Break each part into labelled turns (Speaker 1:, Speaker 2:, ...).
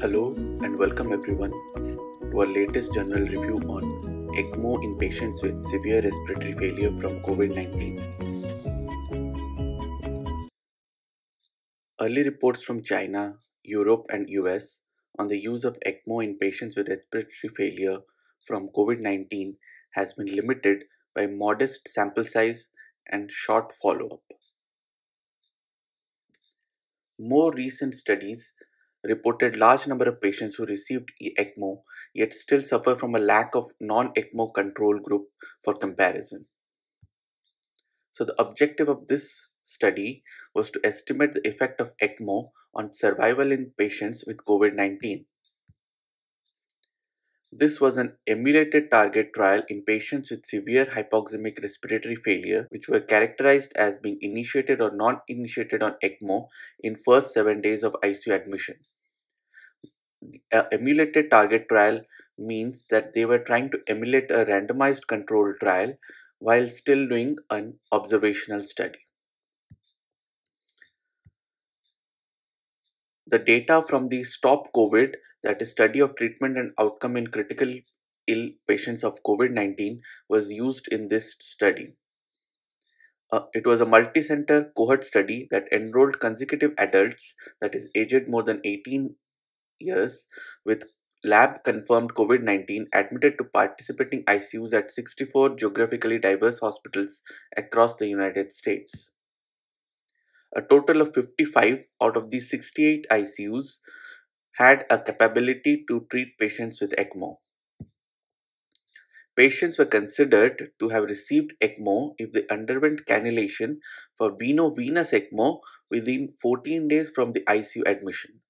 Speaker 1: Hello and welcome everyone to our latest journal review on ECMO in patients with severe respiratory failure from COVID-19. Early reports from China, Europe and US on the use of ECMO in patients with respiratory failure from COVID-19 has been limited by modest sample size and short follow-up. More recent studies reported large number of patients who received ECMO yet still suffer from a lack of non-ECMO control group for comparison. So the objective of this study was to estimate the effect of ECMO on survival in patients with COVID-19. This was an emulated target trial in patients with severe hypoxemic respiratory failure which were characterized as being initiated or non-initiated on ECMO in first 7 days of ICU admission. Emulated target trial means that they were trying to emulate a randomized controlled trial while still doing an observational study. The data from the STOP COVID, that is study of treatment and outcome in critically ill patients of COVID-19, was used in this study. It was a multi-center cohort study that enrolled consecutive adults, that is aged more than 18 years, with lab confirmed COVID-19 admitted to participating ICUs at 64 geographically diverse hospitals across the United States. A total of 55 out of these 68 ICUs had a capability to treat patients with ECMO. Patients were considered to have received ECMO if they underwent cannulation for veno-venous ECMO within 14 days from the ICU admission.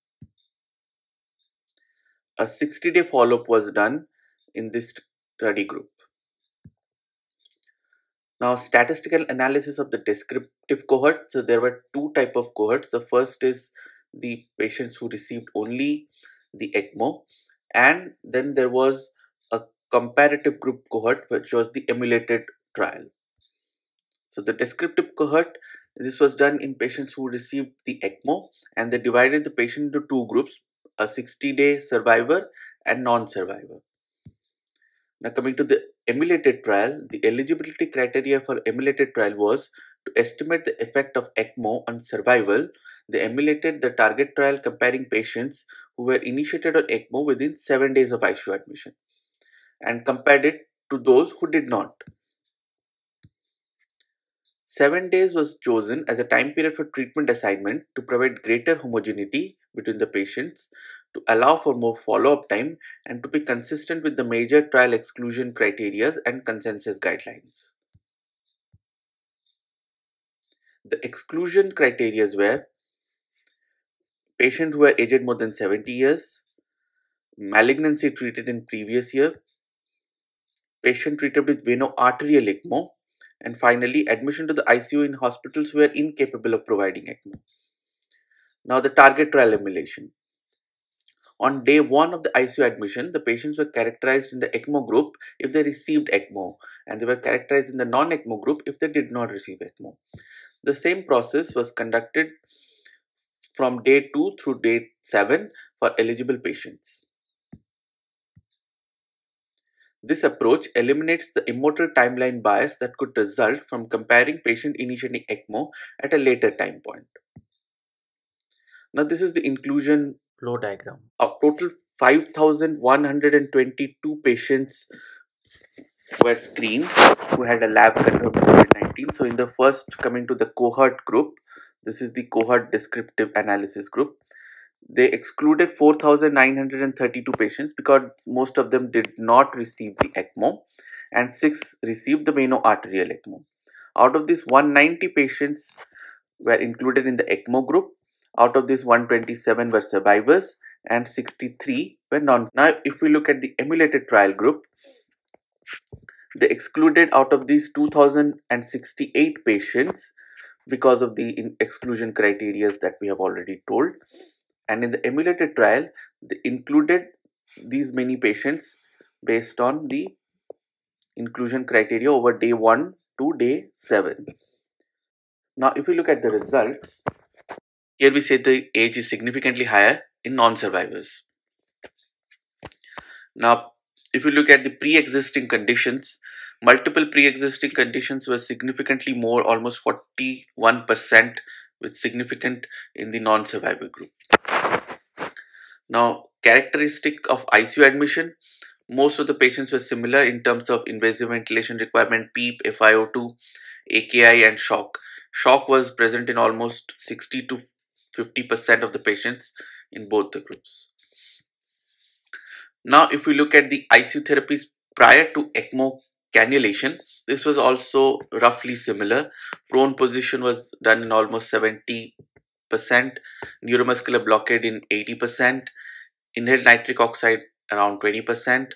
Speaker 1: A 60-day follow-up was done in this study group. Now, statistical analysis of the descriptive cohort. So there were two types of cohorts. The first is the patients who received only the ECMO, and then there was a comparative group cohort, which was the emulated trial. So the descriptive cohort, this was done in patients who received the ECMO, and they divided the patient into two groups, a 60-day survivor and non-survivor. Now coming to the emulated trial, the eligibility criteria for emulated trial was to estimate the effect of ECMO on survival. They emulated the target trial comparing patients who were initiated on ECMO within 7 days of ICU admission and compared it to those who did not. 7 days was chosen as a time period for treatment assignment to provide greater homogeneity between the patients, to allow for more follow-up time, and to be consistent with the major trial exclusion criteria and consensus guidelines. The exclusion criteria were patients who were aged more than 70 years, malignancy treated in previous year, patient treated with veno-arterial ECMO, and finally admission to the ICU in hospitals who were incapable of providing ECMO. Now the target trial emulation. On day 1 of the ICU admission, the patients were characterized in the ECMO group if they received ECMO, and they were characterized in the non-ECMO group if they did not receive ECMO. The same process was conducted from day 2 through day 7 for eligible patients. This approach eliminates the immortal timeline bias that could result from comparing patient initiating ECMO at a later time point. Now this is the inclusion flow diagram. A total 5,122 patients were screened who had a lab confirmed COVID-19. So in the first, coming to the cohort group, this is the cohort descriptive analysis group. They excluded 4,932 patients because most of them did not receive the ECMO and 6 received the veno-arterial ECMO. Out of this, 190 patients were included in the ECMO group. Out of this, 127 were survivors and 63 were non. Now, if we look at the emulated trial group, they excluded out of these 2,068 patients because of the exclusion criteria that we have already told. And in the emulated trial, they included these many patients based on the inclusion criteria over day 1 to day 7. Now, if we look at the results, here we say the age is significantly higher in non-survivors. Now, if you look at the pre-existing conditions, multiple pre-existing conditions were significantly more, almost 41%, with significant in the non-survivor group. Now, characteristic of ICU admission, most of the patients were similar in terms of invasive ventilation requirement, PEEP, FiO2, AKI, and shock. Shock was present in almost 60 to 50% of the patients in both the groups. Now, if we look at the ICU therapies prior to ECMO cannulation, this was also roughly similar. Prone position was done in almost 70%, neuromuscular blockade in 80%, inhaled nitric oxide around 20%.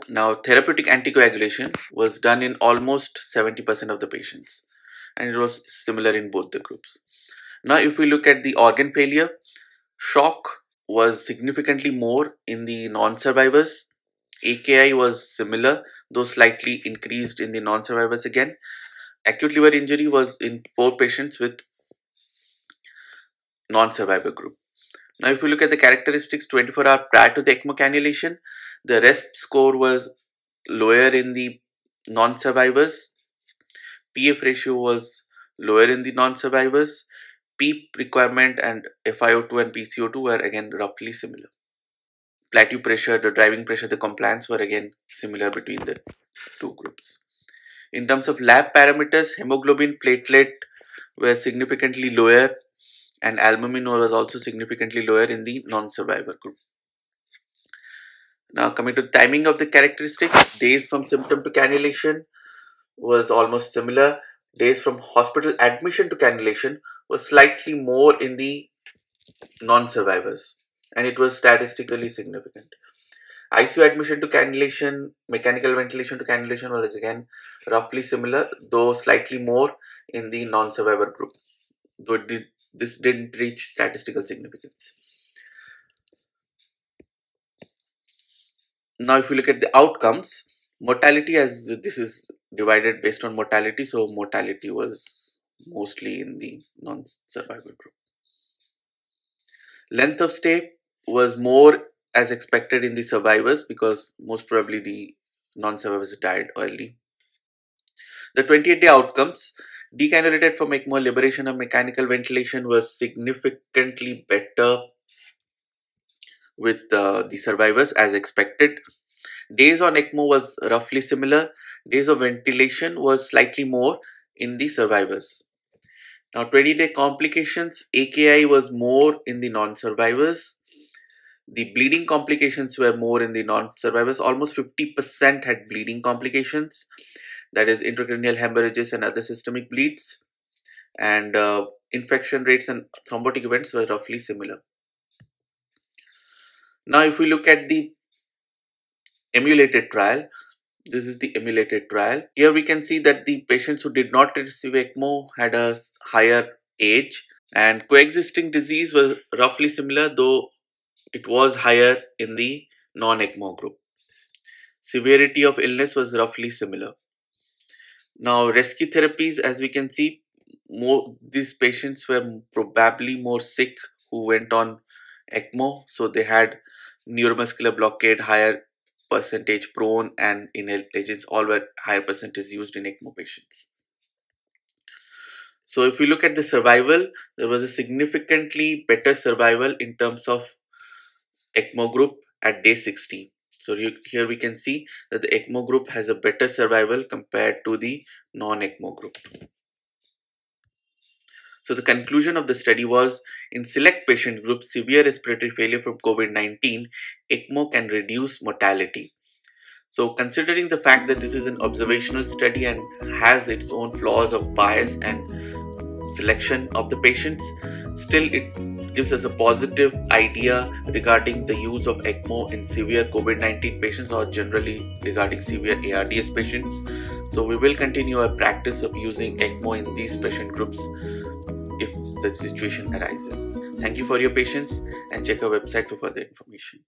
Speaker 1: Now, therapeutic anticoagulation was done in almost 70% of the patients, and it was similar in both the groups. Now, if we look at the organ failure, shock was significantly more in the non-survivors. AKI was similar, though slightly increased in the non-survivors again. Acute liver injury was in 4 patients with non-survivor group. Now, if you look at the characteristics 24 hours prior to the ECMO cannulation, the RESP score was lower in the non-survivors. PF ratio was lower in the non-survivors. PEEP requirement and FiO2 and PCO2 were again roughly similar. Plateau pressure, the driving pressure, the compliance were again similar between the two groups. In terms of lab parameters, hemoglobin, platelet were significantly lower, and albumin was also significantly lower in the non-survivor group. Now, coming to the timing of the characteristics, days from symptom to cannulation was almost similar. Days from hospital admission to cannulation was slightly more in the non-survivors, and it was statistically significant. ICU admission to cannulation, mechanical ventilation to cannulation was again roughly similar, though slightly more in the non-survivor group, though this didn't reach statistical significance. Now, if you look at the outcomes, mortality, as this is divided based on mortality, so mortality was mostly in the non-survivor group. Length of stay was more as expected in the survivors because most probably the non-survivors died early. The 28-day outcomes, decannulated from ECMO, liberation of mechanical ventilation was significantly better with the survivors as expected. Days on ECMO was roughly similar. Days of ventilation was slightly more in the survivors. Now, 20-day complications, AKI was more in the non-survivors. The bleeding complications were more in the non-survivors. Almost 50% had bleeding complications, that is intracranial hemorrhages and other systemic bleeds. And infection rates and thrombotic events were roughly similar. Now, if we look at the emulated trial, this is the emulated trial. Here we can see that the patients who did not receive ECMO had a higher age, and coexisting disease was roughly similar, though it was higher in the non-ECMO group. Severity of illness was roughly similar. Now, rescue therapies, as we can see, these patients were probably more sick who went on ECMO, so they had neuromuscular blockade, higher percentage prone, and inhaled agents, all were higher percentage used in ECMO patients. So if we look at the survival, there was a significantly better survival in terms of ECMO group at day 60. So here we can see that the ECMO group has a better survival compared to the non-ECMO group. So the conclusion of the study was, in select patient groups, severe respiratory failure from COVID-19, ECMO can reduce mortality. So considering the fact that this is an observational study and has its own flaws of bias and selection of the patients, still it gives us a positive idea regarding the use of ECMO in severe COVID-19 patients or generally regarding severe ARDS patients. So we will continue our practice of using ECMO in these patient groups if the situation arises. Thank you for your patience and check our website for further information.